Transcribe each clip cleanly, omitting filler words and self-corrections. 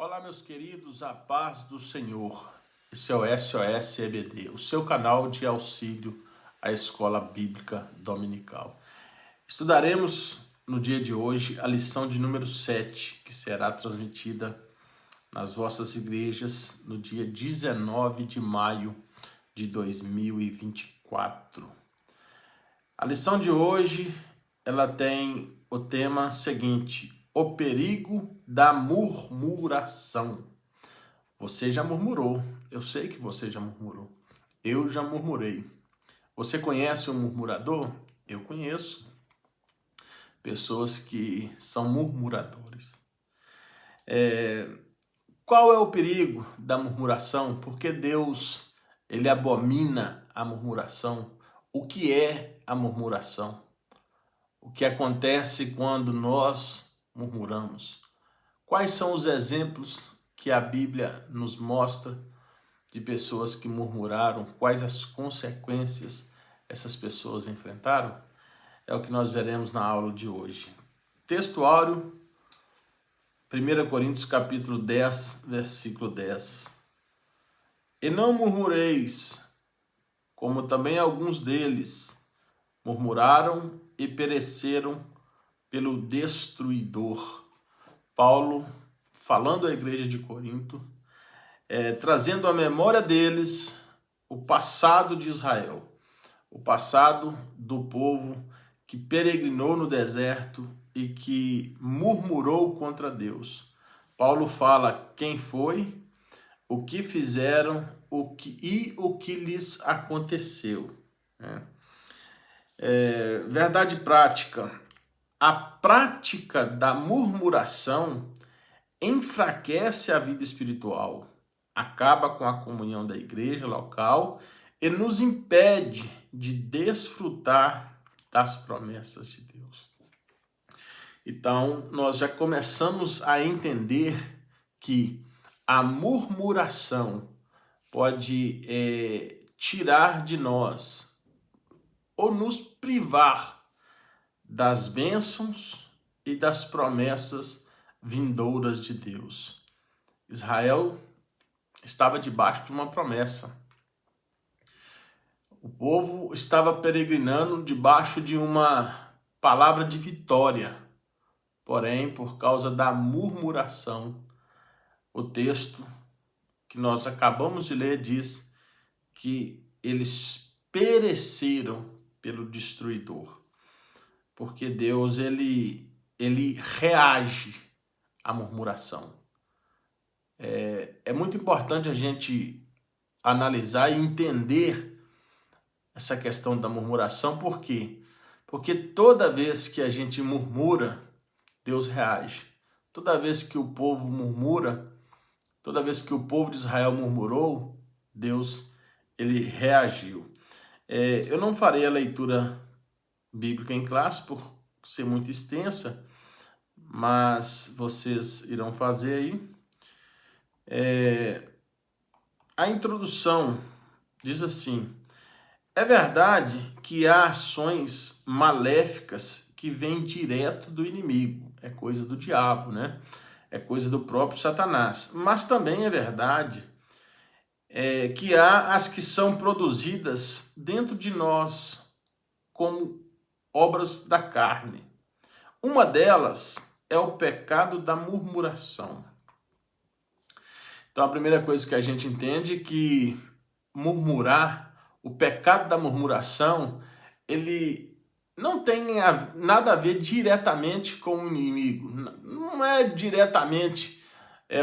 Olá, meus queridos, a paz do Senhor. Esse é o SOS EBD, o seu canal de auxílio à Escola Bíblica Dominical. Estudaremos no dia de hoje a lição de número 7, que será transmitida nas vossas igrejas no dia 19 de maio de 2024. A lição de hoje, ela tem o tema seguinte: o perigo da murmuração. Você já murmurou, eu sei que você já murmurou, eu já murmurei. Você conhece um murmurador? Eu conheço pessoas que são murmuradores. Qual é o perigo da murmuração? Porque Deus, ele abomina a murmuração. O que é a murmuração? O que acontece quando nós murmuramos? Quais são os exemplos que a Bíblia nos mostra de pessoas que murmuraram? Quais as consequências essas pessoas enfrentaram? É o que nós veremos na aula de hoje. Texto áureo, 1 Coríntios capítulo 10, versículo 10. E não murmureis, como também alguns deles murmuraram e pereceram pelo destruidor. Paulo, falando à igreja de Corinto, trazendo à memória deles o passado de Israel, o passado do povo que peregrinou no deserto e que murmurou contra Deus. Paulo fala quem foi, o que fizeram o que lhes aconteceu. Verdade prática. A prática da murmuração enfraquece a vida espiritual, acaba com a comunhão da igreja local e nos impede de desfrutar das promessas de Deus. Então, nós já começamos a entender que a murmuração pode tirar de nós ou nos privar das bênçãos e das promessas vindouras de Deus. Israel estava debaixo de uma promessa. O povo estava peregrinando debaixo de uma palavra de vitória. Porém, por causa da murmuração, o texto que nós acabamos de ler diz que eles pereceram pelo destruidor. Porque Deus, ele reage à murmuração. É muito importante a gente analisar e entender essa questão da murmuração. Por quê? Porque toda vez que a gente murmura, Deus reage. Toda vez que o povo murmura, toda vez que o povo de Israel murmurou, Deus, ele reagiu. Eu não farei a leitura bíblica em classe por ser muito extensa, mas vocês irão fazer aí. A introdução diz assim: é verdade que há ações maléficas que vêm direto do inimigo, é coisa do diabo, né? É coisa do próprio Satanás. Mas também é verdade que há as que são produzidas dentro de nós como obras da carne. Uma delas é o pecado da murmuração. Então a primeira coisa que a gente entende é que murmurar, o pecado da murmuração, ele não tem nada a ver diretamente com o inimigo. Não é diretamente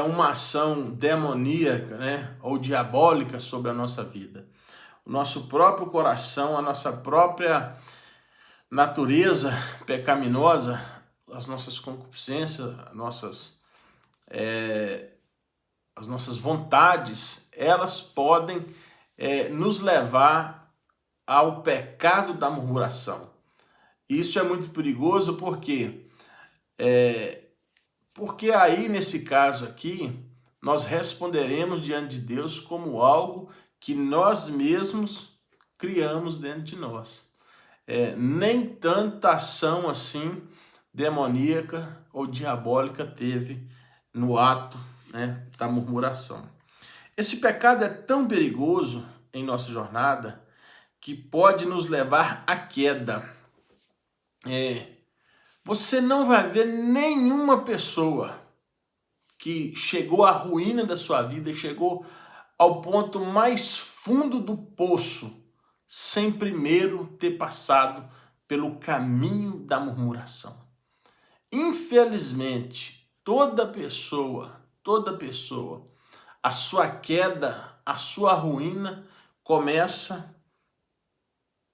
uma ação demoníaca, né, ou diabólica sobre a nossa vida. O nosso próprio coração, a nossa própria natureza pecaminosa, as nossas concupiscências, as nossas vontades, elas podem nos levar ao pecado da murmuração. Isso é muito perigoso porque aí, nesse caso aqui, nós responderemos diante de Deus como algo que nós mesmos criamos dentro de nós. Nem tanta ação assim demoníaca ou diabólica teve no ato né, da murmuração. Esse pecado é tão perigoso em nossa jornada que pode nos levar à queda. Você não vai ver nenhuma pessoa que chegou à ruína da sua vida, chegou ao ponto mais fundo do poço, sem primeiro ter passado pelo caminho da murmuração. Infelizmente, toda pessoa, a sua queda, a sua ruína começa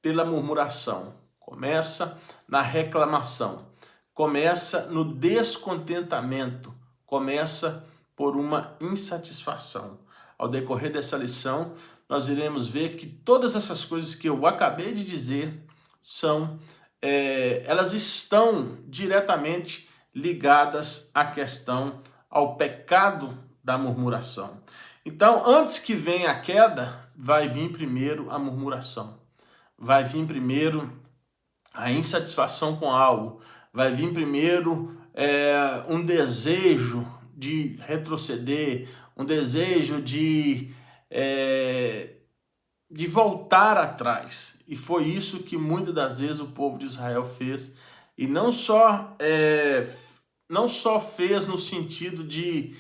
pela murmuração, começa na reclamação, começa no descontentamento, começa por uma insatisfação. Ao decorrer dessa lição, nós iremos ver que todas essas coisas que eu acabei de dizer elas estão diretamente ligadas à questão, ao pecado da murmuração. Então, antes que venha a queda, vai vir primeiro a murmuração. Vai vir primeiro a insatisfação com algo. Vai vir primeiro um desejo de retroceder, um desejo de voltar atrás. E foi isso que muitas das vezes o povo de Israel fez. E não só fez no sentido de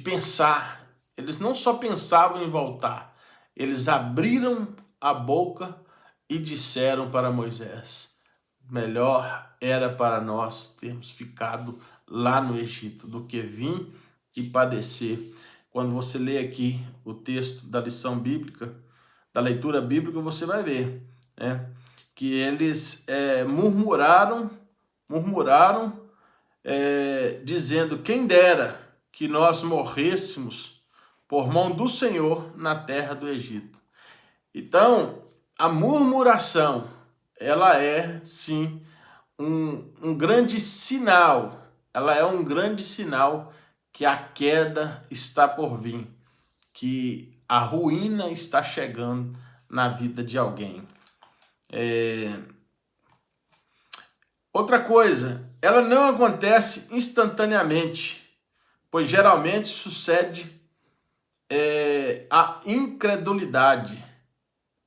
pensar. Eles não só pensavam em voltar. Eles abriram a boca e disseram para Moisés: melhor era para nós termos ficado lá no Egito do que vir e padecer. Quando você lê aqui o texto da lição bíblica, da leitura bíblica, você vai ver, né, que eles murmuraram, dizendo: quem dera que nós morrêssemos por mão do Senhor na terra do Egito. Então, a murmuração, ela é, sim, um grande sinal. Ela é um grande sinal que a queda está por vir, que a ruína está chegando na vida de alguém. Outra coisa, ela não acontece instantaneamente, pois geralmente sucede a incredulidade.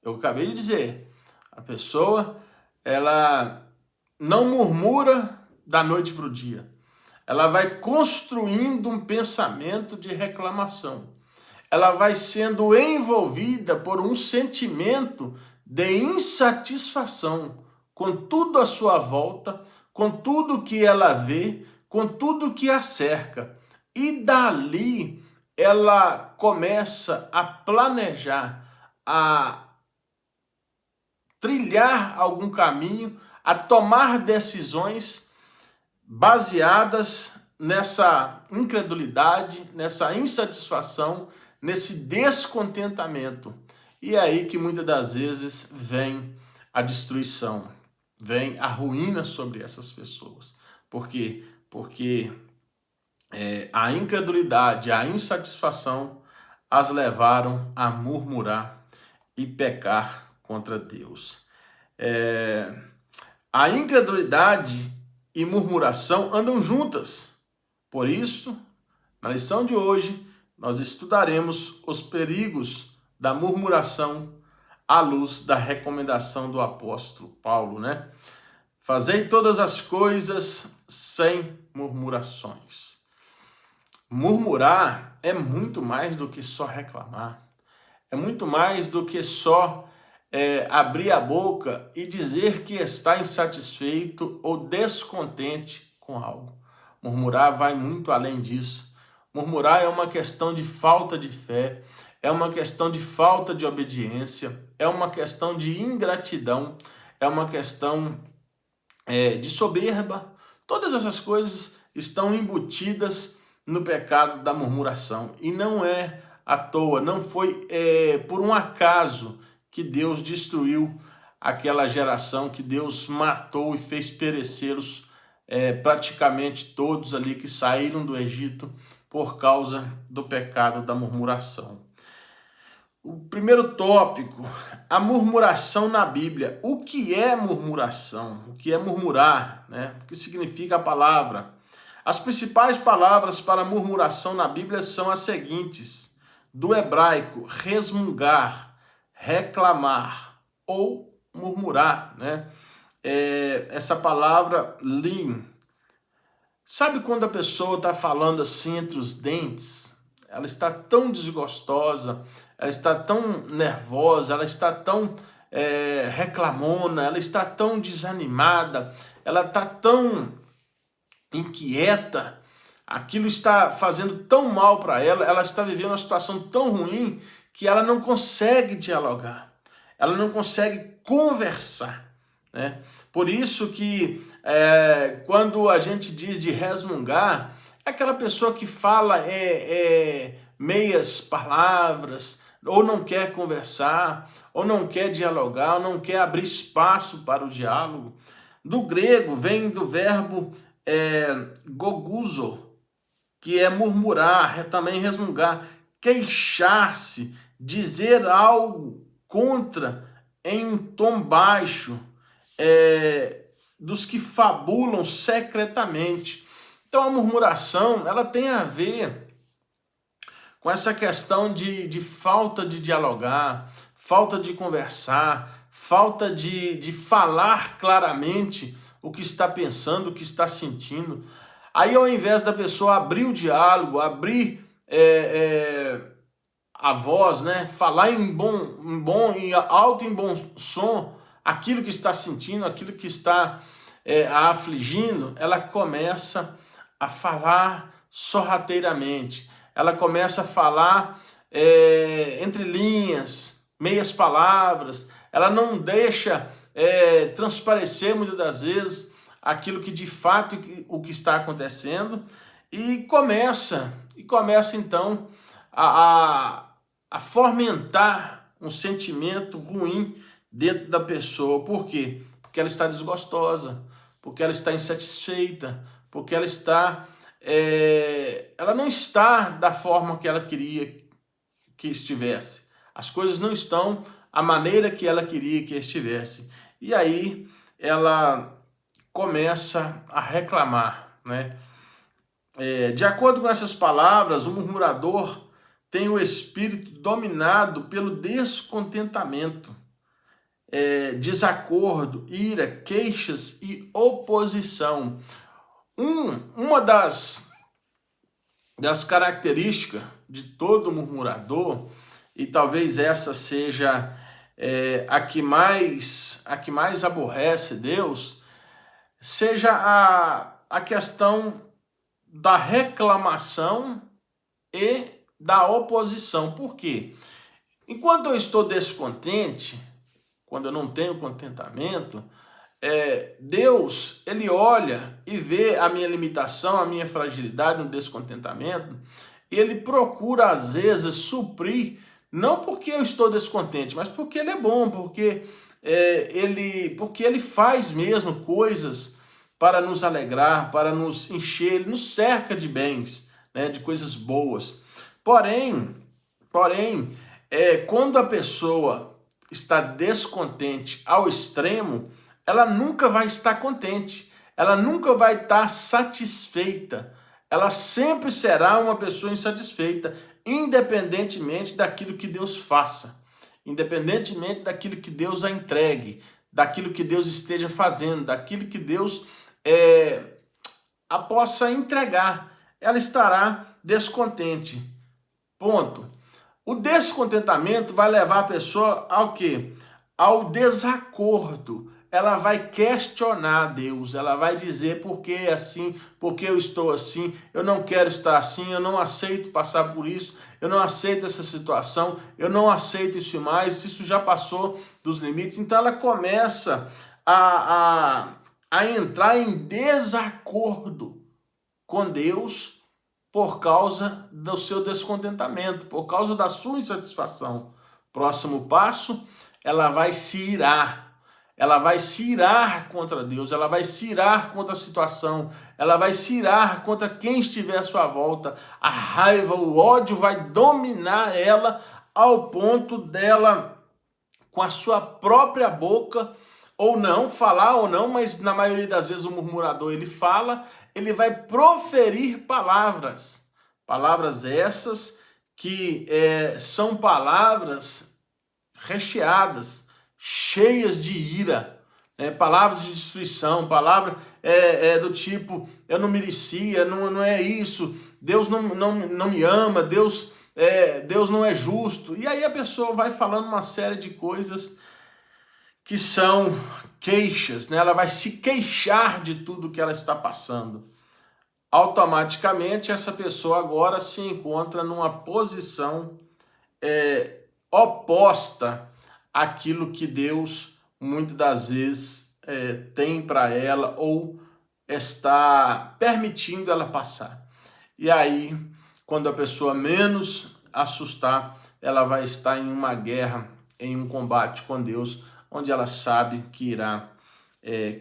Eu acabei de dizer, a pessoa, ela não murmura da noite para o dia. Ela vai construindo um pensamento de reclamação. Ela vai sendo envolvida por um sentimento de insatisfação com tudo à sua volta, com tudo que ela vê, com tudo que a cerca. E dali ela começa a planejar, a trilhar algum caminho, a tomar decisões baseadas nessa incredulidade, nessa insatisfação, nesse descontentamento. E é aí que muitas das vezes vem a destruição, vem a ruína sobre essas pessoas. Por quê? Porque a incredulidade, a insatisfação as levaram a murmurar e pecar contra Deus. A incredulidade e murmuração andam juntas. Por isso, na lição de hoje, nós estudaremos os perigos da murmuração à luz da recomendação do apóstolo Paulo, né? Fazei todas as coisas sem murmurações. Murmurar é muito mais do que só reclamar. É muito mais do que só abrir a boca e dizer que está insatisfeito ou descontente com algo. Murmurar vai muito além disso. Murmurar é uma questão de falta de fé, é uma questão de falta de obediência, é uma questão de ingratidão, é uma questão de soberba. Todas essas coisas estão embutidas no pecado da murmuração. E não é à toa, não foi por um acaso que Deus destruiu aquela geração, que Deus matou e fez perecer praticamente todos ali que saíram do Egito por causa do pecado da murmuração. O primeiro tópico, a murmuração na Bíblia. O que é murmuração? O que é murmurar, né? O que significa a palavra? As principais palavras para murmuração na Bíblia são as seguintes: do hebraico, resmungar, reclamar ou murmurar, né? Essa palavra lim. Sabe quando a pessoa está falando assim entre os dentes? Ela está tão desgostosa, ela está tão nervosa, ela está tão reclamona, ela está tão desanimada, ela está tão inquieta, aquilo está fazendo tão mal para ela, ela está vivendo uma situação tão ruim que ela não consegue dialogar, ela não consegue conversar, né? Por isso que quando a gente diz de resmungar, é aquela pessoa que fala meias palavras, ou não quer conversar, ou não quer dialogar, ou não quer abrir espaço para o diálogo. Do grego vem do verbo goguzo, que é murmurar, também resmungar, queixar-se, dizer algo contra em um tom baixo, dos que fabulam secretamente. Então a murmuração, ela tem a ver com essa questão de falta de dialogar, falta de conversar, falta de falar claramente o que está pensando, o que está sentindo. Aí, ao invés da pessoa abrir o diálogo, abrir a voz, né, falar em alto e em bom som, aquilo que está sentindo, aquilo que está a afligindo, ela começa a falar sorrateiramente. Ela começa a falar entre linhas, meias palavras. Ela não deixa transparecer muitas das vezes aquilo que de fato o que está acontecendo, e começa então a fomentar um sentimento ruim dentro da pessoa. Por quê? Porque ela está desgostosa, porque ela está insatisfeita, porque ela está ela não está da forma que ela queria que estivesse. As coisas não estão a maneira que ela queria que estivesse. E aí ela começa a reclamar, né? De acordo com essas palavras, o murmurador tem o espírito dominado pelo descontentamento, desacordo, ira, queixas e oposição. Uma das características de todo murmurador, e talvez essa seja a que mais aborrece Deus, seja a questão da reclamação e da oposição. Por quê? Enquanto eu estou descontente, quando eu não tenho contentamento, Deus, ele olha e vê a minha limitação, a minha fragilidade no descontentamento, e ele procura às vezes suprir, não porque eu estou descontente, mas porque ele é bom, porque ele faz mesmo coisas para nos alegrar, para nos encher, ele nos cerca de bens, né, de coisas boas. Porém, quando a pessoa está descontente ao extremo, ela nunca vai estar contente, ela nunca vai estar satisfeita, ela sempre será uma pessoa insatisfeita, independentemente daquilo que Deus faça, independentemente daquilo que Deus a entregue, daquilo que Deus esteja fazendo, daquilo que Deus a possa entregar, ela estará descontente. Ponto. O descontentamento vai levar a pessoa ao quê? Ao desacordo. Ela vai questionar Deus, ela vai dizer por que assim, por que eu estou assim, eu não quero estar assim, eu não aceito passar por isso, eu não aceito essa situação, eu não aceito isso mais, isso já passou dos limites. Então ela começa a entrar em desacordo com Deus por causa do seu descontentamento, por causa da sua insatisfação. Próximo passo, ela vai se irar. Ela vai se irar contra Deus, ela vai se irar contra a situação, ela vai se irar contra quem estiver à sua volta. A raiva, o ódio vai dominar ela ao ponto dela, com a sua própria boca, ou não, falar ou não, mas na maioria das vezes o murmurador ele fala, ele vai proferir palavras. Palavras essas que são palavras recheadas, cheias de ira, palavras de destruição, palavra do tipo, eu não merecia, não é isso, Deus não me ama, Deus não é justo. E aí a pessoa vai falando uma série de coisas que são queixas, né? Ela vai se queixar de tudo que ela está passando. Automaticamente essa pessoa agora se encontra numa posição oposta àquilo que Deus muitas das vezes tem para ela ou está permitindo ela passar. E aí, quando a pessoa menos assustar, ela vai estar em uma guerra, em um combate com Deus, onde ela sabe que irá,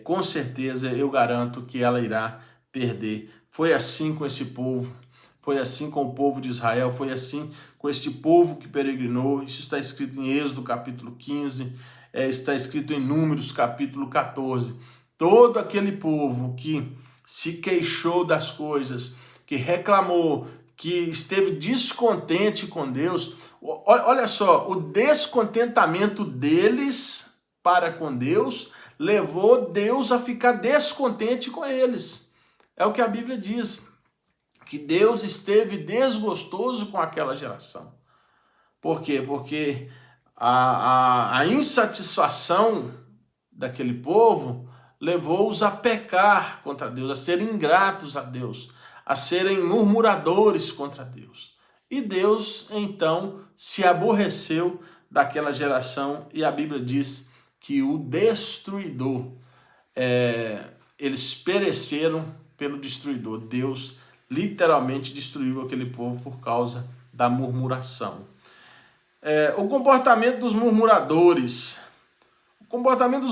com certeza, eu garanto que ela irá perder. Foi assim com esse povo, foi assim com o povo de Israel, foi assim com este povo que peregrinou. Isso está escrito em Êxodo capítulo 15, está escrito em Números capítulo 14. Todo aquele povo que se queixou das coisas, que reclamou, que esteve descontente com Deus, olha só, o descontentamento deles para com Deus levou Deus a ficar descontente com eles. É o que a Bíblia diz, que Deus esteve desgostoso com aquela geração. Por quê? Porque a insatisfação daquele povo levou-os a pecar contra Deus, a serem ingratos a Deus, a serem murmuradores contra Deus. E Deus, então, se aborreceu daquela geração e a Bíblia diz que o destruidor, eles pereceram pelo destruidor. Deus literalmente destruiu aquele povo por causa da murmuração. O comportamento dos murmuradores. O comportamento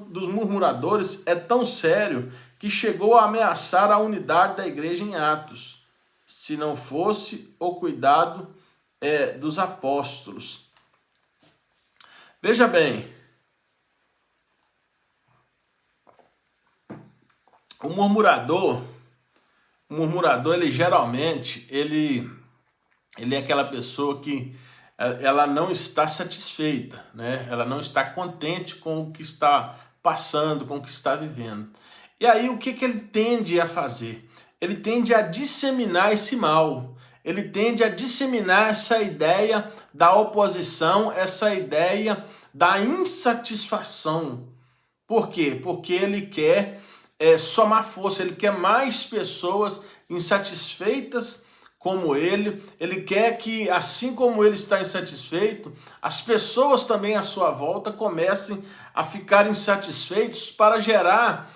dos murmuradores é tão sério que chegou a ameaçar a unidade da igreja em Atos, se não fosse o cuidado dos apóstolos. Veja bem, o murmurador, ele geralmente, ele é aquela pessoa que ela não está satisfeita, né? Ela não está contente com o que está passando, com o que está vivendo. E aí o que ele tende a fazer? Ele tende a disseminar esse mal, ele tende a disseminar essa ideia da oposição, essa ideia da insatisfação. Por quê? Porque ele quer somar força, ele quer mais pessoas insatisfeitas como ele quer que, assim como ele está insatisfeito, as pessoas também à sua volta comecem a ficar insatisfeitos para gerar,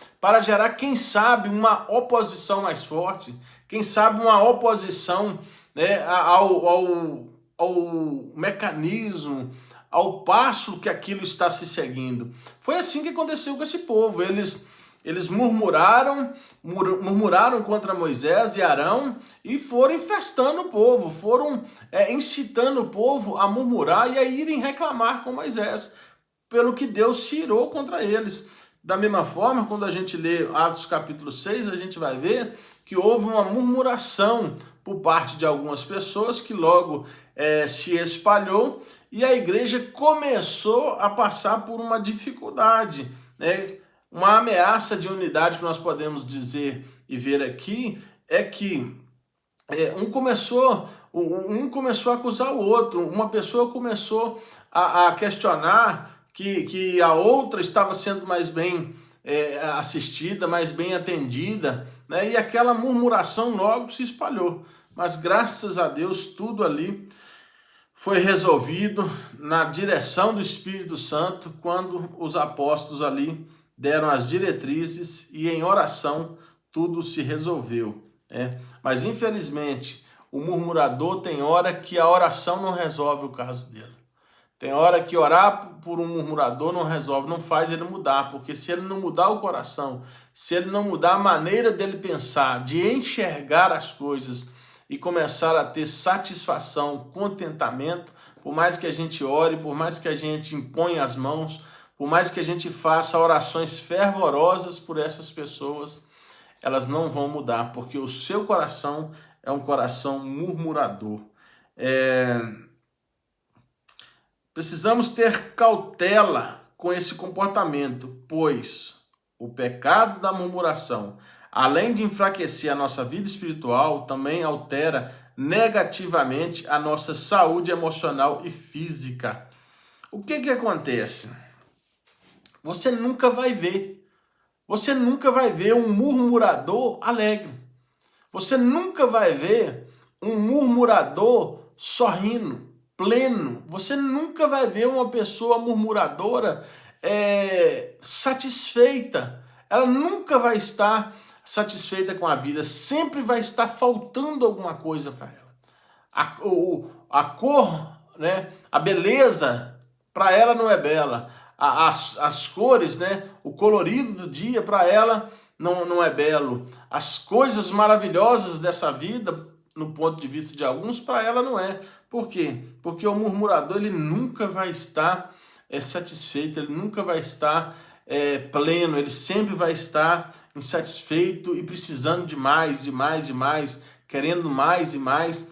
quem sabe, uma oposição mais forte, quem sabe uma oposição, né, ao mecanismo, ao passo que aquilo está se seguindo. Foi assim que aconteceu com esse povo. Eles murmuraram contra Moisés e Arão e foram infestando o povo, foram incitando o povo a murmurar e a irem reclamar com Moisés, pelo que Deus se irou contra eles. Da mesma forma, quando a gente lê Atos capítulo 6, a gente vai ver que houve uma murmuração por parte de algumas pessoas que logo se espalhou e a igreja começou a passar por uma dificuldade, né? Uma ameaça de unidade que nós podemos dizer e ver aqui é que um começou a acusar o outro, uma pessoa começou a questionar que a outra estava sendo mais bem assistida, mais bem atendida, né? E aquela murmuração logo se espalhou. Mas graças a Deus tudo ali foi resolvido na direção do Espírito Santo quando os apóstolos ali deram as diretrizes e em oração tudo se resolveu. Mas infelizmente o murmurador tem hora que a oração não resolve o caso dele. Tem hora que orar por um murmurador não resolve, não faz ele mudar, porque se ele não mudar o coração, se ele não mudar a maneira dele pensar, de enxergar as coisas e começar a ter satisfação, contentamento, por mais que a gente ore, por mais que a gente imponha as mãos, por mais que a gente faça orações fervorosas por essas pessoas, elas não vão mudar, porque o seu coração é um coração murmurador. Precisamos ter cautela com esse comportamento, pois o pecado da murmuração, além de enfraquecer a nossa vida espiritual, também altera negativamente a nossa saúde emocional e física. O que acontece? Você nunca vai ver um murmurador alegre. Você nunca vai ver um murmurador sorrindo, pleno. Você nunca vai ver uma pessoa murmuradora satisfeita. Ela nunca vai estar satisfeita com a vida. Sempre vai estar faltando alguma coisa para ela. A cor, né? A beleza, para ela não é bela. As cores, né? O colorido do dia, para ela não é belo. As coisas maravilhosas dessa vida, no ponto de vista de alguns, para ela não é. Por quê? Porque o murmurador, ele nunca vai estar satisfeito, ele nunca vai estar pleno, ele sempre vai estar insatisfeito e precisando de mais, querendo mais e mais.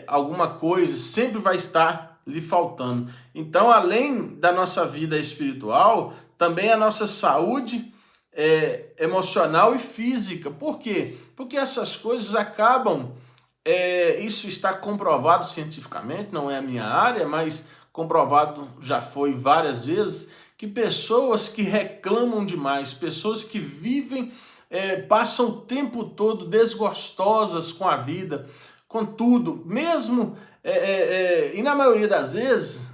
Alguma coisa sempre vai estar lhe faltando. Então, além da nossa vida espiritual, também a nossa saúde emocional e física. Por quê? Porque essas coisas acabam, isso está comprovado cientificamente, não é a minha área, mas comprovado já foi várias vezes, que pessoas que reclamam demais, pessoas que vivem, passam o tempo todo desgostosas com a vida, com tudo, mesmo, e na maioria das vezes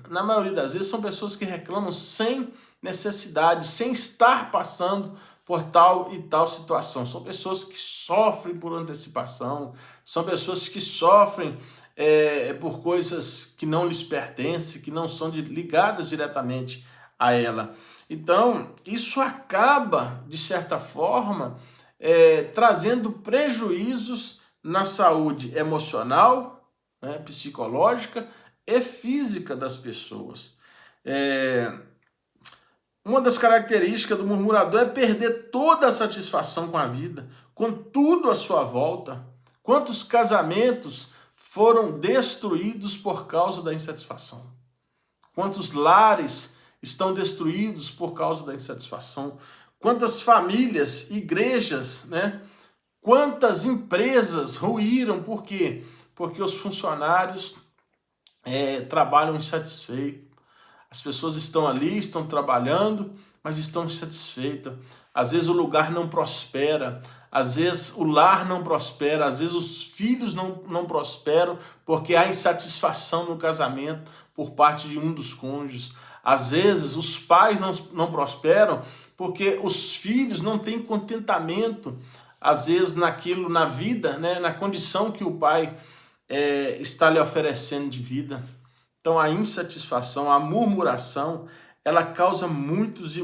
são pessoas que reclamam sem necessidade, sem estar passando por tal e tal situação. São pessoas que sofrem por antecipação, são pessoas que sofrem por coisas que não lhes pertencem, que não são ligadas diretamente a ela. Então, isso acaba, de certa forma, trazendo prejuízos na saúde emocional, né, psicológica e física das pessoas. Uma das características do murmurador é perder toda a satisfação com a vida, com tudo à sua volta. Quantos casamentos foram destruídos por causa da insatisfação? Quantos lares estão destruídos por causa da insatisfação? Quantas famílias, igrejas, né? Quantas empresas ruíram? Por quê? Porque os funcionários trabalham insatisfeitos. As pessoas estão ali, estão trabalhando, mas estão insatisfeitas. Às vezes o lugar não prospera, às vezes o lar não prospera, às vezes os filhos não prosperam porque há insatisfação no casamento por parte de um dos cônjuges. Às vezes os pais não prosperam porque os filhos não têm contentamento, às vezes naquilo, na vida, né, na condição que o pai está lhe oferecendo de vida. Então a insatisfação, a murmuração, ela causa muitos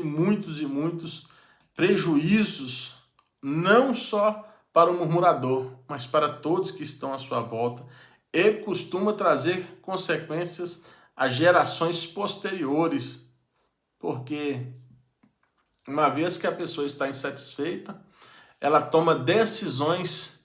prejuízos, não só para o murmurador, mas para todos que estão à sua volta, e costuma trazer consequências às gerações posteriores, porque uma vez que a pessoa está insatisfeita, ela toma decisões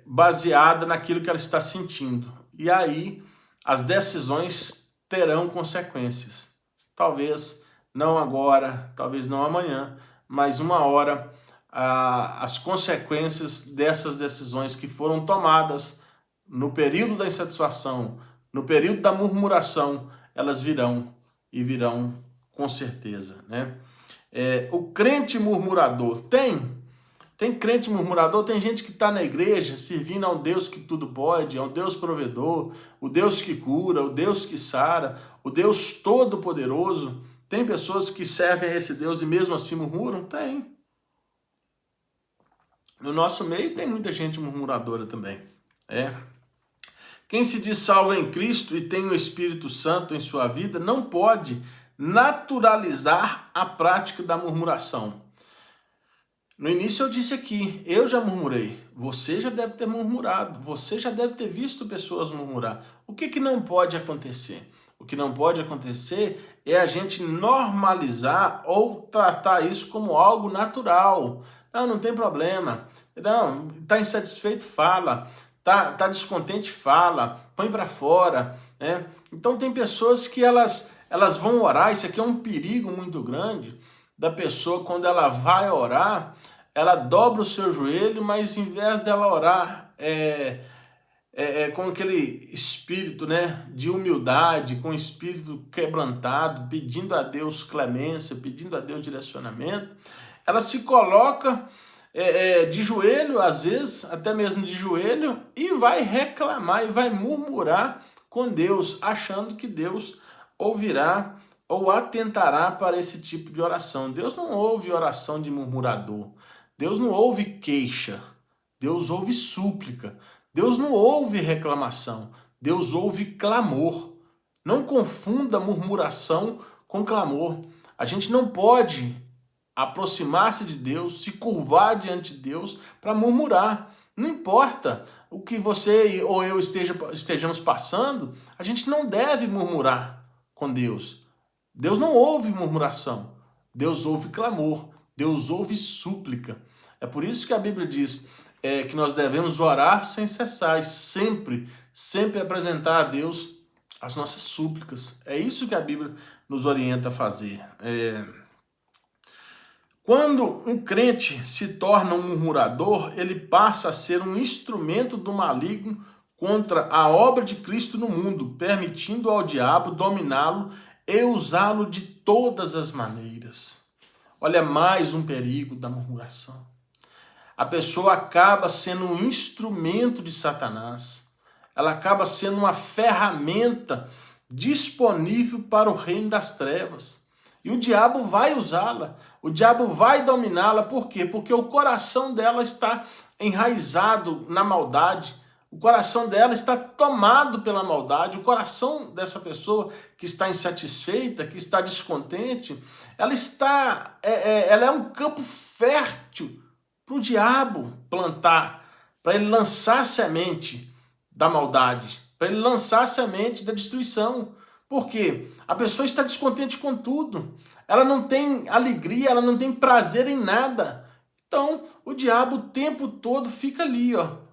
baseadas naquilo que ela está sentindo, e aí as decisões terão consequências. Talvez não agora, talvez não amanhã, mas uma hora as consequências dessas decisões que foram tomadas no período da insatisfação, no período da murmuração, elas virão e virão com certeza, né? O crente murmurador tem crente murmurador, tem gente que está na igreja servindo a um Deus que tudo pode, a um Deus provedor, o Deus que cura, o Deus que sara, o Deus todo-poderoso. Tem pessoas que servem a esse Deus e mesmo assim murmuram? Tem. No nosso meio tem muita gente murmuradora também. Quem se diz salvo em Cristo e tem o Espírito Santo em sua vida não pode naturalizar a prática da murmuração. No início eu disse aqui, eu já murmurei, você já deve ter murmurado, você já deve ter visto pessoas murmurar. O que não pode acontecer? O que não pode acontecer é a gente normalizar ou tratar isso como algo natural. Não, não tem problema. Não, tá insatisfeito, fala. Tá descontente, fala. Põe para fora, né? Então tem pessoas que elas vão orar. Isso aqui é um perigo muito grande da pessoa quando ela vai orar, ela dobra o seu joelho, mas em vez dela orar com aquele espírito, né, de humildade, com espírito quebrantado, pedindo a Deus clemência, pedindo a Deus direcionamento, ela se coloca de joelho, às vezes, até mesmo de joelho, e vai reclamar e vai murmurar com Deus, achando que Deus ouvirá ou atentará para esse tipo de oração. Deus não ouve oração de murmurador. Deus não ouve queixa. Deus ouve súplica. Deus não ouve reclamação. Deus ouve clamor. Não confunda murmuração com clamor. A gente não pode aproximar-se de Deus, se curvar diante de Deus para murmurar. Não importa o que você ou eu estejamos passando, a gente não deve murmurar com Deus. Deus não ouve murmuração. Deus ouve clamor. Deus ouve súplica. É por isso que a Bíblia diz que nós devemos orar sem cessar e sempre apresentar a Deus as nossas súplicas. É isso que a Bíblia nos orienta a fazer. Quando um crente se torna um murmurador, ele passa a ser um instrumento do maligno contra a obra de Cristo no mundo, permitindo ao diabo dominá-lo e usá-lo de todas as maneiras. Olha, mais um perigo da murmuração. A pessoa acaba sendo um instrumento de Satanás. Ela acaba sendo uma ferramenta disponível para o reino das trevas. E o diabo vai usá-la. O diabo vai dominá-la. Por quê? Porque o coração dela está enraizado na maldade. O coração dela está tomado pela maldade. O coração dessa pessoa que está insatisfeita, que está descontente, ela é um campo fértil para o diabo plantar, para ele lançar a semente da maldade, para ele lançar a semente da destruição. Por quê? A pessoa está descontente com tudo. Ela não tem alegria, ela não tem prazer em nada. Então, o diabo o tempo todo fica ali,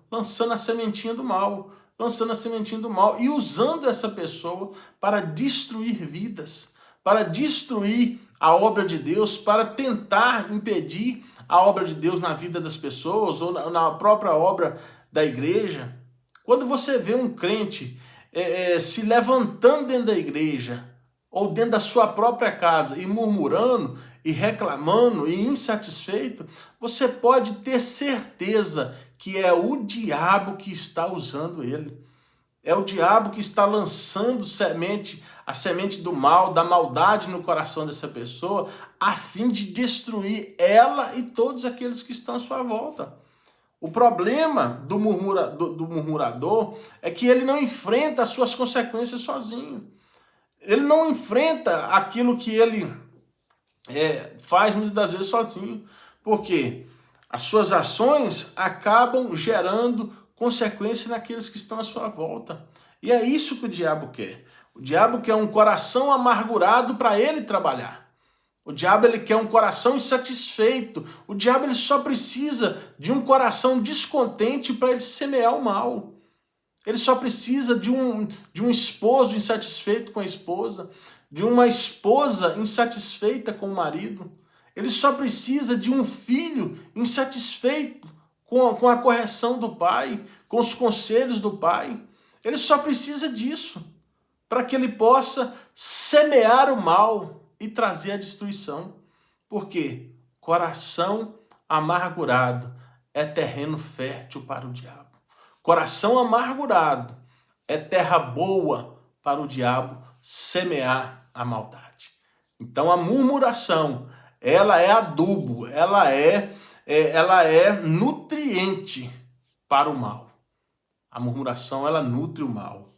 lançando a sementinha do mal, lançando a sementinha do mal e usando essa pessoa para destruir vidas, para destruir a obra de Deus, para tentar impedir a obra de Deus na vida das pessoas ou na própria obra da igreja. Quando você vê um crente se levantando dentro da igreja ou dentro da sua própria casa e murmurando e reclamando e insatisfeito, você pode ter certeza que é o diabo que está usando ele. É o diabo que está lançando a semente do mal, da maldade no coração dessa pessoa, a fim de destruir ela e todos aqueles que estão à sua volta. O problema do murmurador é que ele não enfrenta as suas consequências sozinho. Ele não enfrenta aquilo que ele faz muitas das vezes sozinho. Por quê? As suas ações acabam gerando consequência naqueles que estão à sua volta. E é isso que o diabo quer. O diabo quer um coração amargurado para ele trabalhar. O diabo ele quer um coração insatisfeito. O diabo ele só precisa de um coração descontente para ele semear o mal. Ele só precisa de um esposo insatisfeito com a esposa, de uma esposa insatisfeita com o marido. Ele só precisa de um filho insatisfeito com a correção do pai, com os conselhos do pai. Ele só precisa disso para que ele possa semear o mal e trazer a destruição. Por quê? Coração amargurado é terreno fértil para o diabo. Coração amargurado é terra boa para o diabo semear a maldade. Então a murmuração, ela é adubo, ela é nutriente para o mal. A murmuração, ela nutre o mal.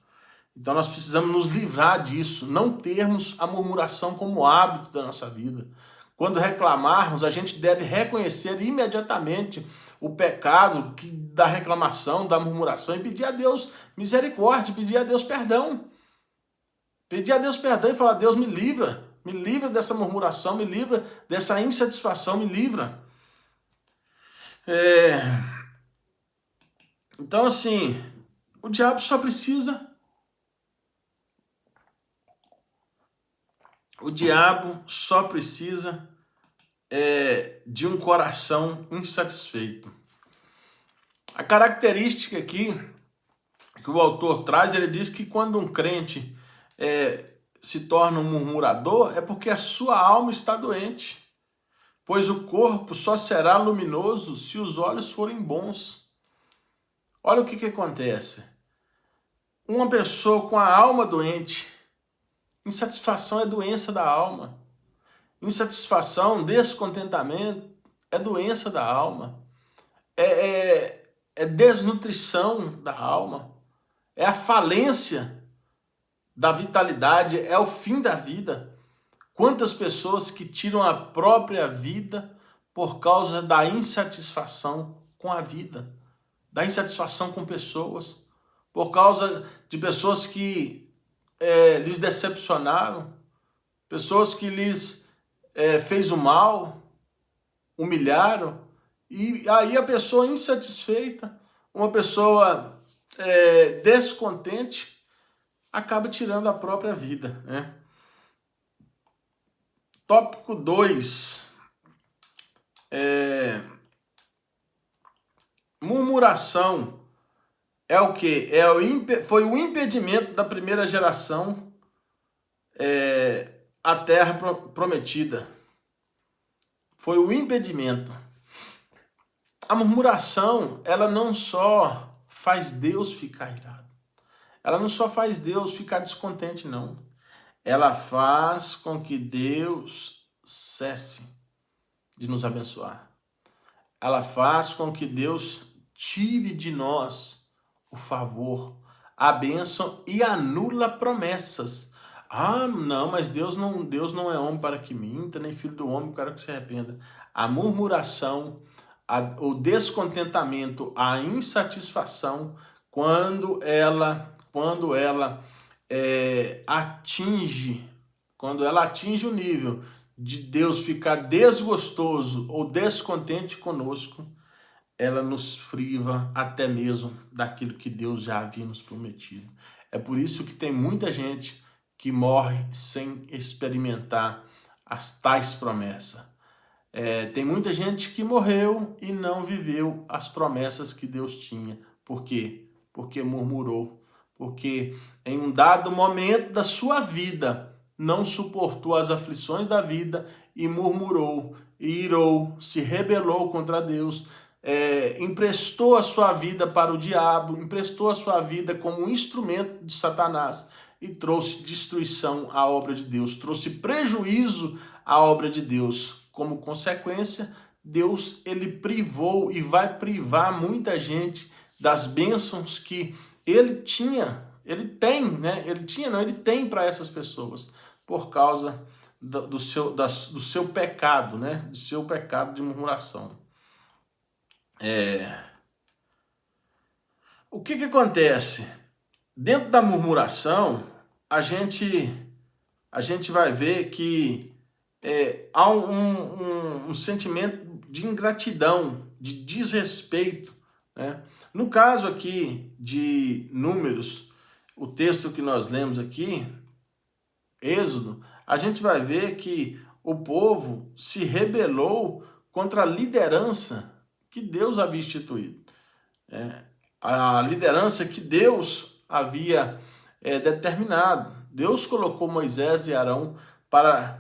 Então nós precisamos nos livrar disso, não termos a murmuração como hábito da nossa vida. Quando reclamarmos, a gente deve reconhecer imediatamente o pecado da reclamação, da murmuração e pedir a Deus misericórdia, pedir a Deus perdão. Pedir a Deus perdão e falar: Deus, me livra dessa murmuração, me livra dessa insatisfação, me livra. Então, assim, o diabo só precisa de um coração insatisfeito. A característica aqui que o autor traz, ele diz que quando um crente se torna um murmurador, é porque a sua alma está doente, pois o corpo só será luminoso se os olhos forem bons. Olha o que acontece. Uma pessoa com a alma doente, insatisfação é doença da alma. Insatisfação, descontentamento é doença da alma. É desnutrição da alma. É a falência da vitalidade, é o fim da vida. Quantas pessoas que tiram a própria vida por causa da insatisfação com a vida, da insatisfação com pessoas, por causa de pessoas que lhes decepcionaram, pessoas que lhes fez o mal, humilharam, e aí a pessoa insatisfeita, uma pessoa descontente, acaba tirando a própria vida, né? Tópico 2. Murmuração é o quê? Foi o impedimento da primeira geração à terra prometida. Foi o impedimento. A murmuração, ela não só faz Deus ficar irado. Ela não só faz Deus ficar descontente, não. Ela faz com que Deus cesse de nos abençoar. Ela faz com que Deus tire de nós o favor, a bênção e anula promessas. Ah, não, mas Deus não é homem para que minta, nem filho do homem para que se arrependa. A murmuração, o descontentamento, a insatisfação, quando ela atinge o nível de Deus ficar desgostoso ou descontente conosco, ela nos priva até mesmo daquilo que Deus já havia nos prometido. É por isso que tem muita gente que morre sem experimentar as tais promessas. Tem muita gente que morreu e não viveu as promessas que Deus tinha. Por quê? Porque murmurou. Porque em um dado momento da sua vida não suportou as aflições da vida e murmurou, irou, se rebelou contra Deus, emprestou a sua vida para o diabo, emprestou a sua vida como um instrumento de Satanás e trouxe destruição à obra de Deus, trouxe prejuízo à obra de Deus. Como consequência, Deus ele privou e vai privar muita gente das bênçãos que ele tem para essas pessoas, por causa do seu pecado, né? Do seu pecado de murmuração. O que acontece? Dentro da murmuração, a gente vai ver que há um sentimento de ingratidão, de desrespeito, né? No caso aqui de Números, o texto que nós lemos aqui, Êxodo, a gente vai ver que o povo se rebelou contra a liderança que Deus havia instituído. A liderança que Deus havia determinado. Deus colocou Moisés e Arão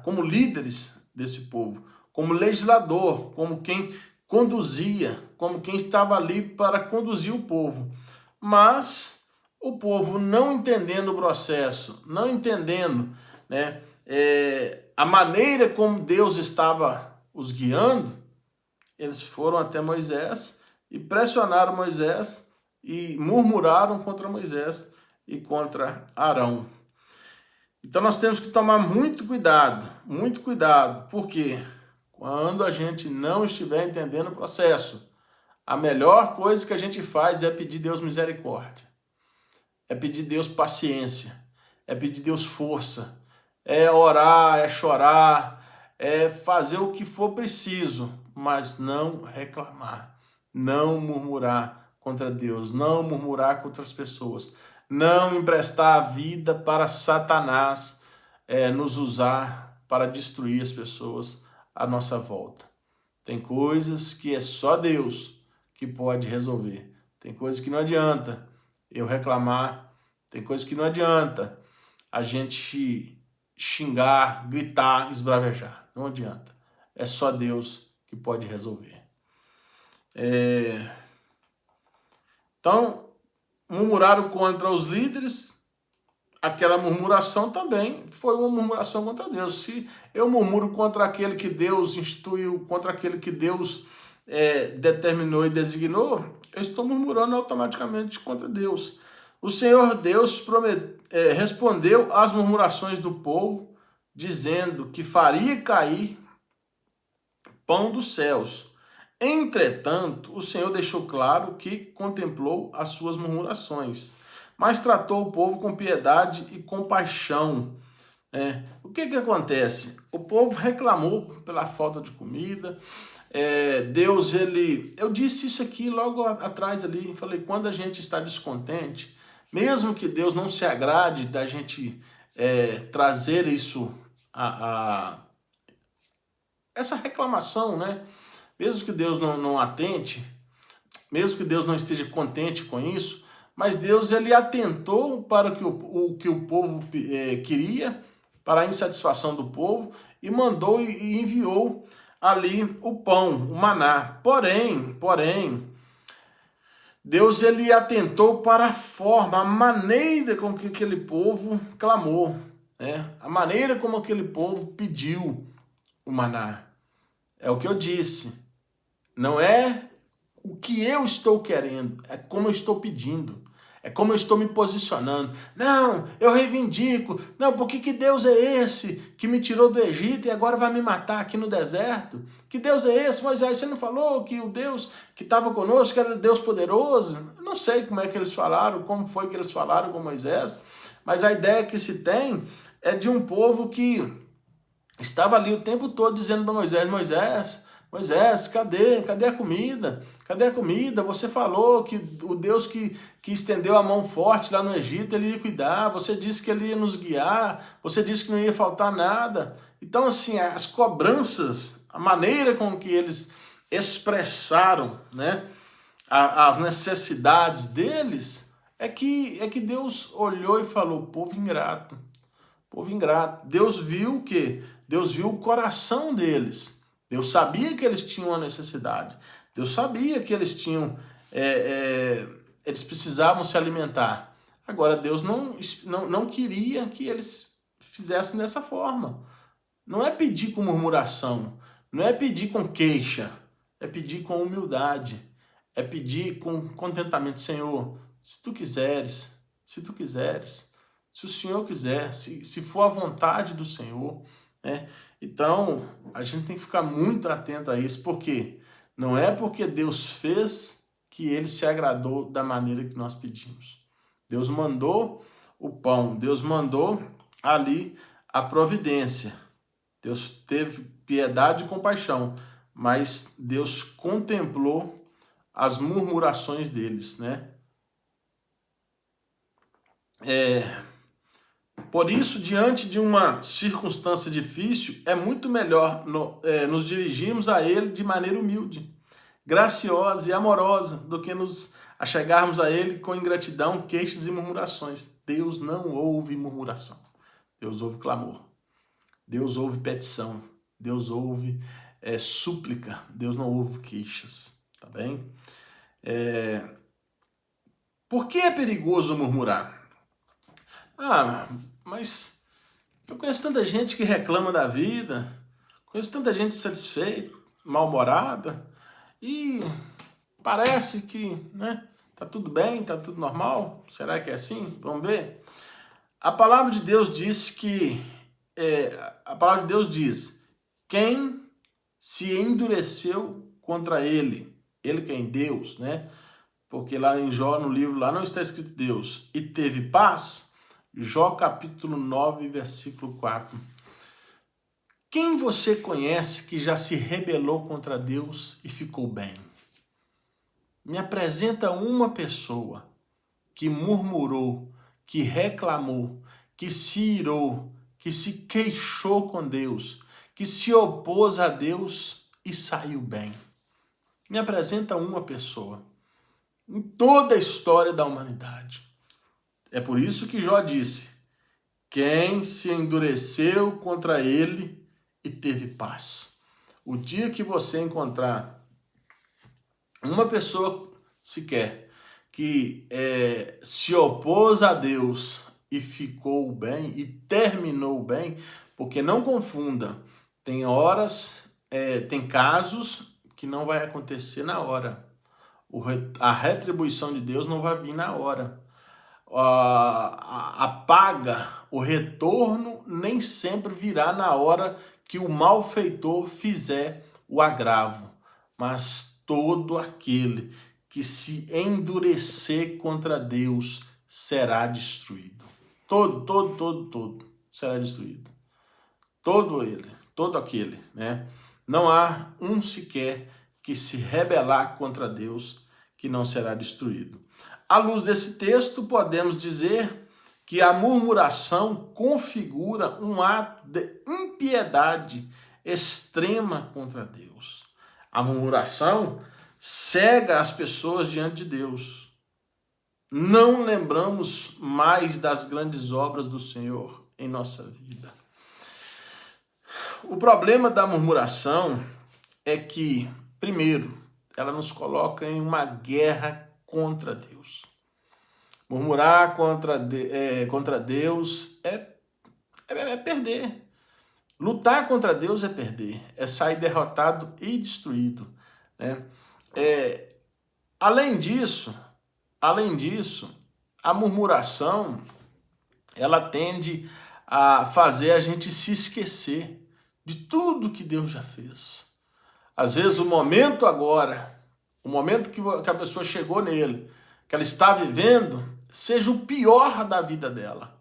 como líderes desse povo, como legislador, como quem conduzia, como quem estava ali para conduzir o povo. Mas o povo, não entendendo o processo, não entendendo, né, a maneira como Deus estava os guiando, eles foram até Moisés e pressionaram Moisés e murmuraram contra Moisés e contra Arão. Então nós temos que tomar muito cuidado, porque quando a gente não estiver entendendo o processo, a melhor coisa que a gente faz é pedir Deus misericórdia, é pedir Deus paciência, é pedir a Deus força, é orar, é chorar, é fazer o que for preciso, mas não reclamar, não murmurar contra Deus, não murmurar contra as pessoas, não emprestar a vida para Satanás nos usar para destruir as pessoas à nossa volta. Tem coisas que é só Deus que pode resolver. Tem coisas que não adianta eu reclamar, tem coisas que não adianta a gente xingar, gritar, esbravejar. Não adianta. É só Deus que pode resolver. Então, murmuraram contra os líderes, aquela murmuração também foi uma murmuração contra Deus. Se eu murmuro contra aquele que Deus instituiu, contra aquele que Deus determinou e designou, eu estou murmurando automaticamente contra Deus. O Senhor Deus respondeu às murmurações do povo, dizendo que faria cair pão dos céus. Entretanto, o Senhor deixou claro que contemplou as suas murmurações, mas tratou o povo com piedade e compaixão. O que acontece? O povo reclamou pela falta de comida. Deus, eu disse isso aqui logo atrás ali, falei, quando a gente está descontente, mesmo que Deus não se agrade da gente trazer isso, essa reclamação, né? Mesmo que Deus não atente, mesmo que Deus não esteja contente com isso, mas Deus ele atentou para o que o povo queria, para a insatisfação do povo, e mandou e enviou ali o pão, o maná. Porém, Deus ele atentou para a forma, a maneira com que aquele povo clamou, né? A maneira como aquele povo pediu o maná. É o que eu disse. Não é o que eu estou querendo, é como eu estou pedindo. É como eu estou me posicionando. Não, eu reivindico. Não, por que Deus é esse que me tirou do Egito e agora vai me matar aqui no deserto? Que Deus é esse? Moisés, você não falou que o Deus que estava conosco era Deus poderoso? Eu não sei como é que eles falaram, como foi que eles falaram com Moisés, mas a ideia que se tem é de um povo que estava ali o tempo todo dizendo para Moisés, cadê a comida? Cadê a comida? Você falou que o Deus que estendeu a mão forte lá no Egito, ele ia cuidar. Você disse que ele ia nos guiar. Você disse que não ia faltar nada. Então, assim, as cobranças, a maneira com que eles expressaram, né, as necessidades deles, é que Deus olhou e falou, povo ingrato. Povo ingrato. Deus viu o quê? Deus viu o coração deles. Deus sabia que eles tinham uma necessidade. Deus sabia que eles tinham, eles precisavam se alimentar. Agora, Deus não queria que eles fizessem dessa forma. Não é pedir com murmuração, não é pedir com queixa, é pedir com humildade, é pedir com contentamento. Senhor, se tu quiseres, se o Senhor quiser, se for a vontade do Senhor, né? Então, a gente tem que ficar muito atento a isso, porque não é porque Deus fez que ele se agradou da maneira que nós pedimos. Deus mandou o pão, Deus mandou ali a providência. Deus teve piedade e compaixão, mas Deus contemplou as murmurações deles, né? Por isso, diante de uma circunstância difícil, é muito melhor nos dirigirmos a Ele de maneira humilde, graciosa e amorosa, do que nos achegarmos a Ele com ingratidão, queixas e murmurações. Deus não ouve murmuração. Deus ouve clamor. Deus ouve petição. Deus ouve súplica. Deus não ouve queixas. Tá bem? Por que é perigoso murmurar? Mas eu conheço tanta gente que reclama da vida, conheço tanta gente insatisfeita, mal-humorada, e parece que, né, tá tudo bem, tá tudo normal. Será que é assim? Vamos ver. A palavra de Deus diz quem se endureceu contra ele quem? Deus, né? Porque lá em Jó, no livro, lá não está escrito Deus, e teve paz. Jó capítulo 9, versículo 4. Quem você conhece que já se rebelou contra Deus e ficou bem? Me apresenta uma pessoa que murmurou, que reclamou, que se irou, que se queixou com Deus, que se opôs a Deus e saiu bem. Me apresenta uma pessoa em toda a história da humanidade. É por isso que Jó disse: quem se endureceu contra ele e teve paz. O dia que você encontrar uma pessoa sequer que se opôs a Deus e ficou bem e terminou bem, porque não confunda, tem horas, tem casos que não vai acontecer na hora. A retribuição de Deus não vai vir na hora. A paga, o retorno nem sempre virá na hora que o malfeitor fizer o agravo, mas todo aquele que se endurecer contra Deus será destruído. Todo será destruído. Todo aquele, né? Não há um sequer que se rebelar contra Deus que não será destruído. À luz desse texto, podemos dizer que a murmuração configura um ato de impiedade extrema contra Deus. A murmuração cega as pessoas diante de Deus. Não lembramos mais das grandes obras do Senhor em nossa vida. O problema da murmuração é que, primeiro, ela nos coloca em uma guerra contra Deus. Murmurar contra Deus é perder. Lutar contra Deus é perder, é sair derrotado e destruído, né? Além disso, a murmuração, ela tende a fazer a gente se esquecer de tudo que Deus já fez. Às vezes o momento agora, o momento que a pessoa chegou nele, que ela está vivendo, seja o pior da vida dela.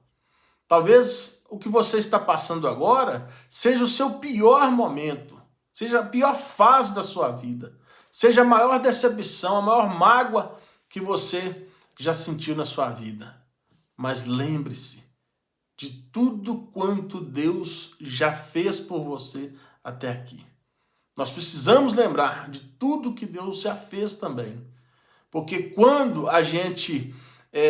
Talvez o que você está passando agora seja o seu pior momento, seja a pior fase da sua vida, seja a maior decepção, a maior mágoa que você já sentiu na sua vida. Mas lembre-se de tudo quanto Deus já fez por você até aqui. Nós precisamos lembrar de tudo que Deus já fez também. Porque quando a gente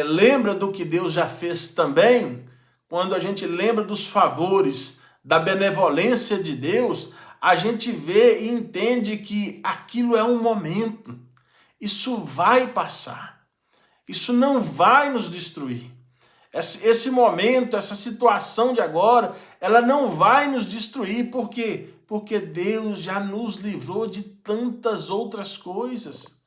lembra do que Deus já fez também, quando a gente lembra dos favores, da benevolência de Deus, a gente vê e entende que aquilo é um momento. Isso vai passar. Isso não vai nos destruir. Esse momento, essa situação de agora, ela não vai nos destruir. Por quê? Porque Deus já nos livrou de tantas outras coisas.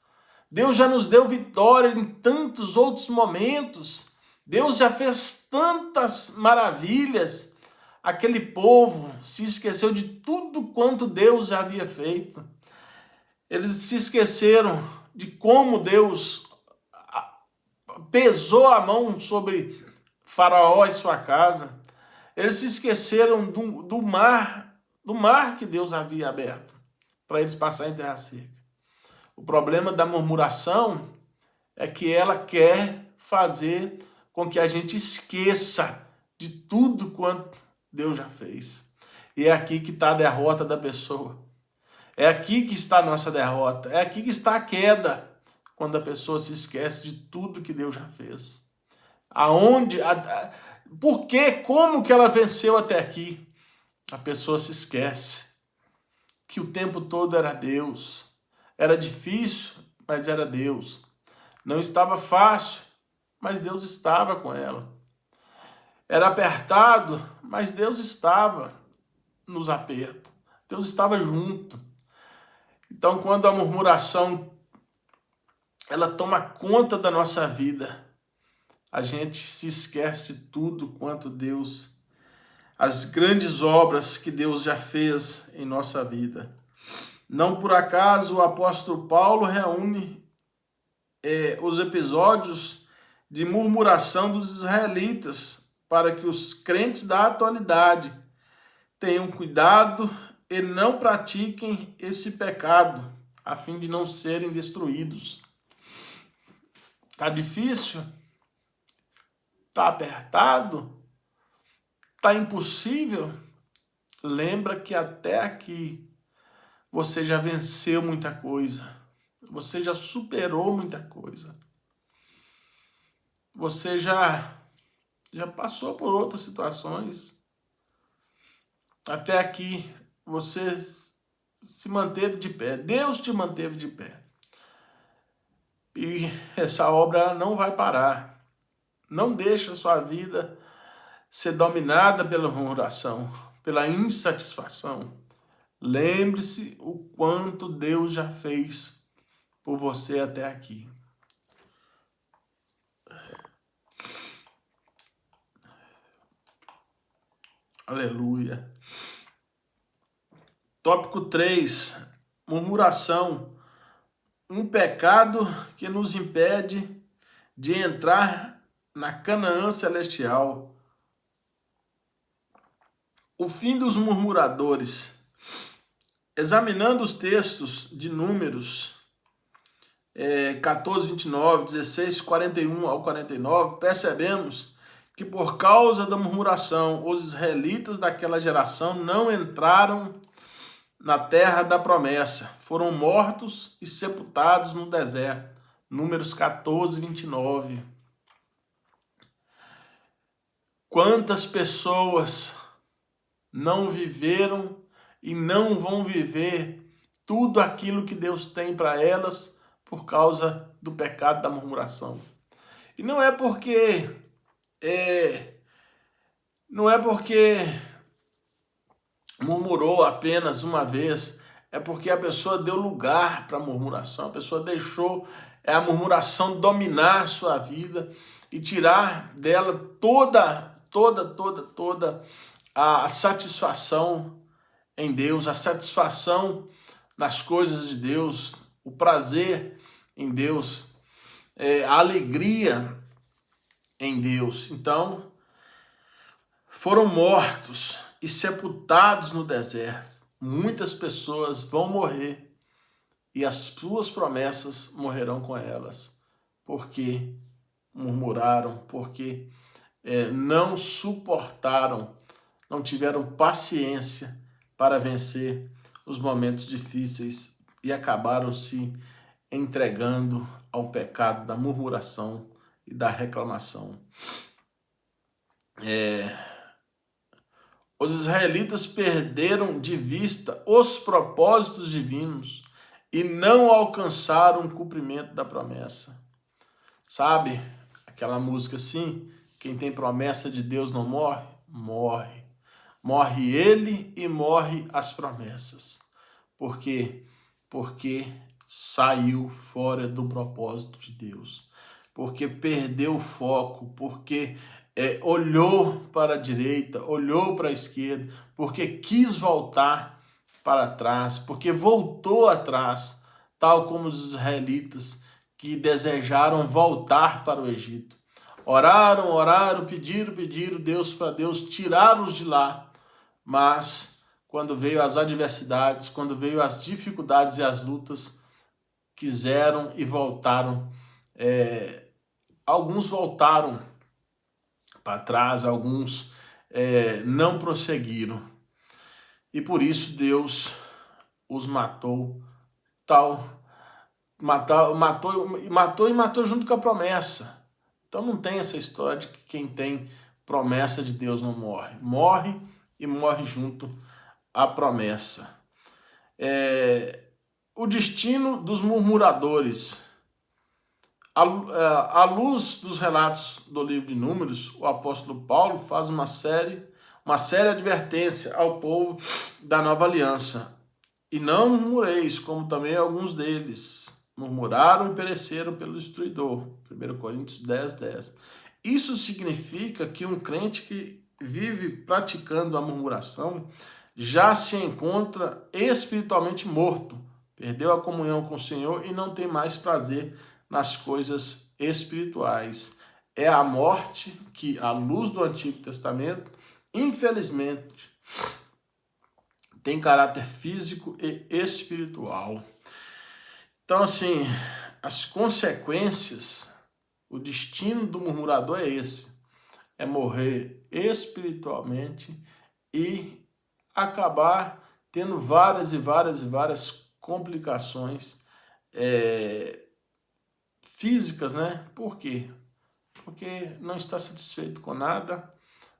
Deus já nos deu vitória em tantos outros momentos. Deus já fez tantas maravilhas. Aquele povo se esqueceu de tudo quanto Deus já havia feito. Eles se esqueceram de como Deus pesou a mão sobre Faraó e sua casa. Eles se esqueceram do mar que Deus havia aberto para eles passarem em terra seca. O problema da murmuração é que ela quer fazer com que a gente esqueça de tudo quanto Deus já fez. E é aqui que está a derrota da pessoa. É aqui que está a nossa derrota. É aqui que está a queda, quando a pessoa se esquece de tudo que Deus já fez. Por quê? Como que ela venceu até aqui? A pessoa se esquece que o tempo todo era Deus. Era difícil, mas era Deus. Não estava fácil, mas Deus estava com ela. Era apertado, mas Deus estava nos apertos. Deus estava junto. Então, quando a murmuração ela toma conta da nossa vida, a gente se esquece de tudo quanto Deus, as grandes obras que Deus já fez em nossa vida. Não por acaso o apóstolo Paulo reúne os episódios de murmuração dos israelitas para que os crentes da atualidade tenham cuidado e não pratiquem esse pecado, a fim de não serem destruídos. Tá difícil? Tá apertado? Tá impossível? Lembra que até aqui você já venceu muita coisa. Você já superou muita coisa. Você já passou por outras situações. Até aqui você se manteve de pé. Deus te manteve de pé. E essa obra ela não vai parar. Não deixe a sua vida ser dominada pela murmuração, pela insatisfação. Lembre-se o quanto Deus já fez por você até aqui. Aleluia. Tópico 3. Murmuração. Um pecado que nos impede de entrar na Canaã celestial. O fim dos murmuradores. Examinando os textos de Números 14, 29, 16, 41 ao 49, percebemos que por causa da murmuração, os israelitas daquela geração não entraram na terra da promessa. Foram mortos e sepultados no deserto. Números 14, 29. Quantas pessoas não viveram e não vão viver tudo aquilo que Deus tem para elas por causa do pecado da murmuração. E não é porque murmurou apenas uma vez, é porque a pessoa deu lugar para a murmuração, a pessoa deixou a murmuração dominar a sua vida e tirar dela toda a satisfação em Deus, a satisfação nas coisas de Deus, o prazer em Deus, a alegria em Deus. Então, foram mortos e sepultados no deserto. Muitas pessoas vão morrer e as suas promessas morrerão com elas, porque murmuraram, porque não suportaram, não tiveram paciência para vencer os momentos difíceis e acabaram se entregando ao pecado da murmuração e da reclamação. Os israelitas perderam de vista os propósitos divinos e não alcançaram o cumprimento da promessa. Sabe aquela música assim? Quem tem promessa de Deus não morre? Morre. Morre ele e morre as promessas. Por quê? Porque saiu fora do propósito de Deus. Porque perdeu o foco, porque olhou para a direita, olhou para a esquerda, porque quis voltar para trás, porque voltou atrás, tal como os israelitas que desejaram voltar para o Egito. Oraram, pediram Deus para Deus tirá-los de lá, mas quando veio as adversidades, quando veio as dificuldades e as lutas, quiseram e voltaram. Alguns voltaram para trás, alguns não prosseguiram. E por isso Deus os matou, matou junto com a promessa. Então não tem essa história de que quem tem promessa de Deus não morre. Morre e morre junto à promessa. O destino dos murmuradores. À luz dos relatos do livro de Números, o apóstolo Paulo faz uma séria advertência ao povo da nova aliança. E não murmureis, como também alguns deles murmuraram e pereceram pelo destruidor. 1 Coríntios 10, 10. Isso significa que um crente que vive praticando a murmuração já se encontra espiritualmente morto, perdeu a comunhão com o Senhor e não tem mais prazer nas coisas espirituais. é a morte que, à luz do Antigo Testamento, infelizmente, tem caráter físico e espiritual. Então, assim, as consequências, o destino do murmurador é esse: é morrer espiritualmente e acabar tendo várias complicações físicas, né? Por quê? Porque não está satisfeito com nada,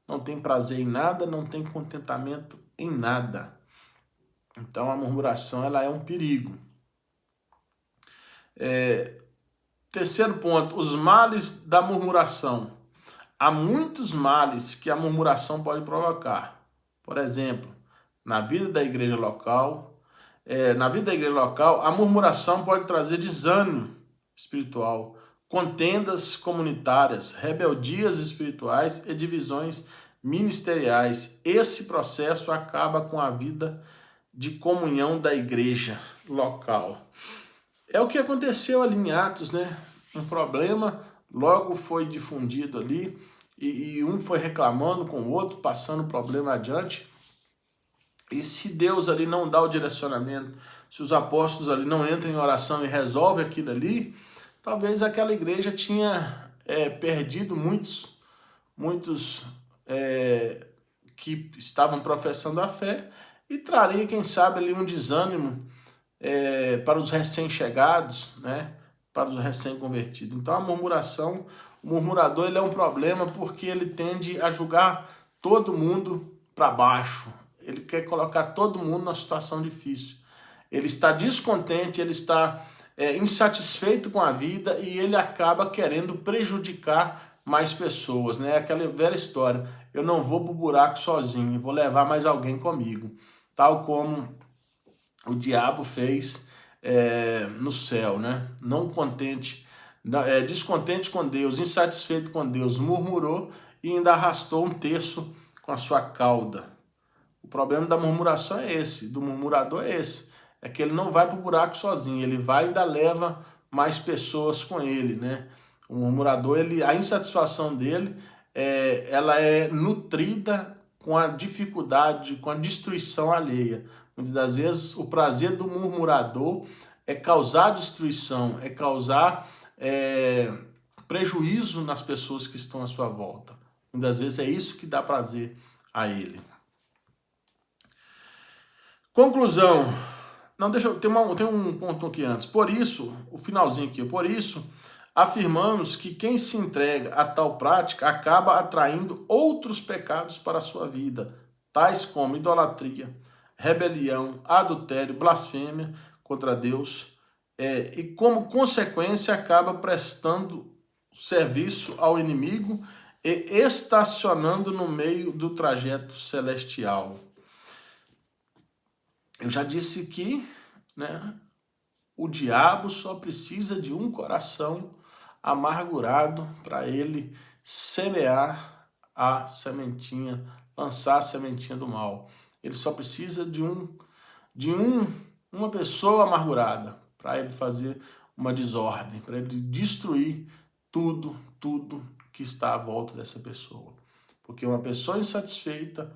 não tem prazer em nada, não tem contentamento em nada. Então a murmuração, ela é um perigo. Terceiro ponto, os males da murmuração. Há muitos males que a murmuração pode provocar. Por exemplo, na vida da igreja local, a murmuração pode trazer desânimo espiritual, contendas comunitárias, rebeldias espirituais e divisões ministeriais. Esse processo acaba com a vida de comunhão da igreja local. É o que aconteceu ali em Atos, né? Um problema logo foi difundido ali e um foi reclamando com o outro, passando o problema adiante. E se Deus ali não dá o direcionamento, se os apóstolos ali não entram em oração e resolvem aquilo ali, talvez aquela igreja tinha perdido muitos que estavam professando a fé e traria, quem sabe, ali um desânimo para os recém-chegados, né? Para os recém-convertidos. Então a murmuração, o murmurador, ele é um problema porque ele tende a julgar todo mundo para baixo. Ele quer colocar todo mundo numa situação difícil. Ele está descontente, ele está insatisfeito com a vida e ele acaba querendo prejudicar mais pessoas, né? Aquela velha história: eu não vou pro buraco sozinho, vou levar mais alguém comigo. Tal como o diabo fez no céu, né? Não contente, descontente com Deus, insatisfeito com Deus, murmurou e ainda arrastou um terço com a sua cauda. O problema da murmuração é esse, do murmurador é esse, é que ele não vai para o buraco sozinho, ele vai e ainda leva mais pessoas com ele, né? O murmurador, a insatisfação dele, ela é nutrida com a dificuldade, com a destruição alheia. Muitas das vezes o prazer do murmurador é causar destruição, é causar prejuízo nas pessoas que estão à sua volta. Muitas vezes é isso que dá prazer a ele. Conclusão. Não, tem um ponto aqui antes. Por isso, o finalzinho aqui, por isso, afirmamos que quem se entrega a tal prática acaba atraindo outros pecados para a sua vida, tais como idolatria, rebelião, adultério, blasfêmia contra Deus, e como consequência acaba prestando serviço ao inimigo e estacionando no meio do trajeto celestial. Eu já disse que, né, o diabo só precisa de um coração amargurado para ele semear a sementinha, lançar a sementinha do mal. Ele só precisa de uma pessoa amargurada para ele fazer uma desordem, para ele destruir tudo que está à volta dessa pessoa. Porque uma pessoa insatisfeita,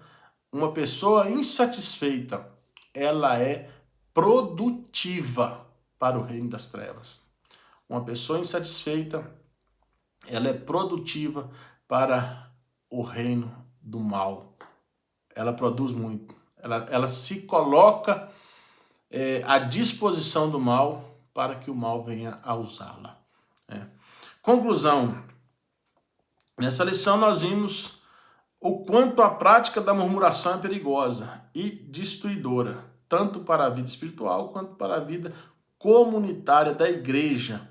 ela é produtiva para o reino das trevas. Uma pessoa insatisfeita, ela é produtiva para o reino do mal. Ela produz muito. Ela se coloca à disposição do mal para que o mal venha a usá-la. Conclusão. Nessa lição nós vimos o quanto a prática da murmuração é perigosa e destruidora, tanto para a vida espiritual quanto para a vida comunitária da igreja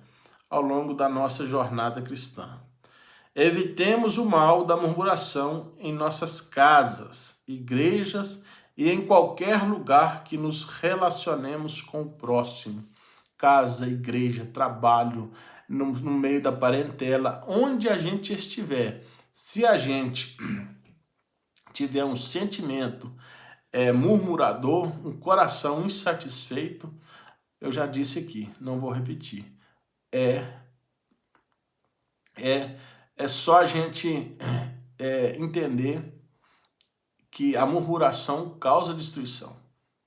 ao longo da nossa jornada cristã. Evitemos o mal da murmuração em nossas casas, igrejas e em qualquer lugar que nos relacionemos com o próximo. Casa, igreja, trabalho, no meio da parentela, onde a gente estiver. Se a gente tiver um sentimento murmurador, um coração insatisfeito, eu já disse aqui, não vou repetir, é só a gente entender que a murmuração causa destruição.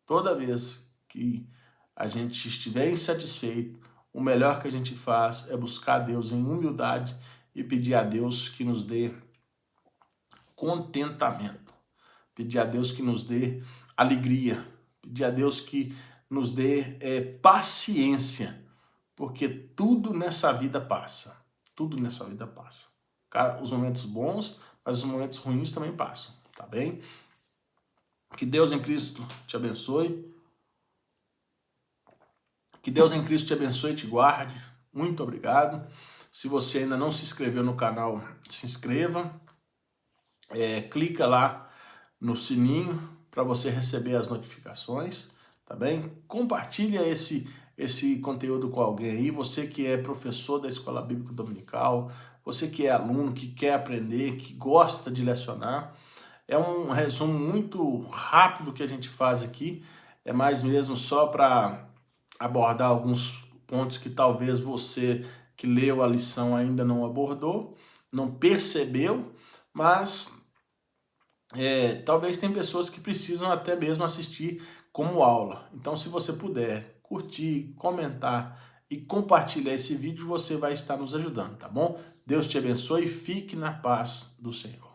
Toda vez que a gente estiver insatisfeito, o melhor que a gente faz é buscar a Deus em humildade e pedir a Deus que nos dê contentamento, pedir a Deus que nos dê alegria, pedir a Deus que nos dê paciência, porque tudo nessa vida passa, tudo nessa vida passa. Os momentos bons, mas os momentos ruins também passam, tá bem? Que Deus em Cristo te abençoe. Que Deus em Cristo te abençoe e te guarde. Muito obrigado. Se você ainda não se inscreveu no canal, se inscreva. Clica lá no sininho para você receber as notificações, tá bem? Compartilha esse conteúdo com alguém aí. Você que é professor da Escola Bíblica Dominical, você que é aluno, que quer aprender, que gosta de lecionar. É um resumo muito rápido que a gente faz aqui. É mais mesmo só para abordar alguns pontos que talvez você que leu a lição ainda não abordou, não percebeu, mas talvez tem pessoas que precisam até mesmo assistir como aula. Então, se você puder curtir, comentar e compartilhar esse vídeo, você vai estar nos ajudando, tá bom? Deus te abençoe e fique na paz do Senhor.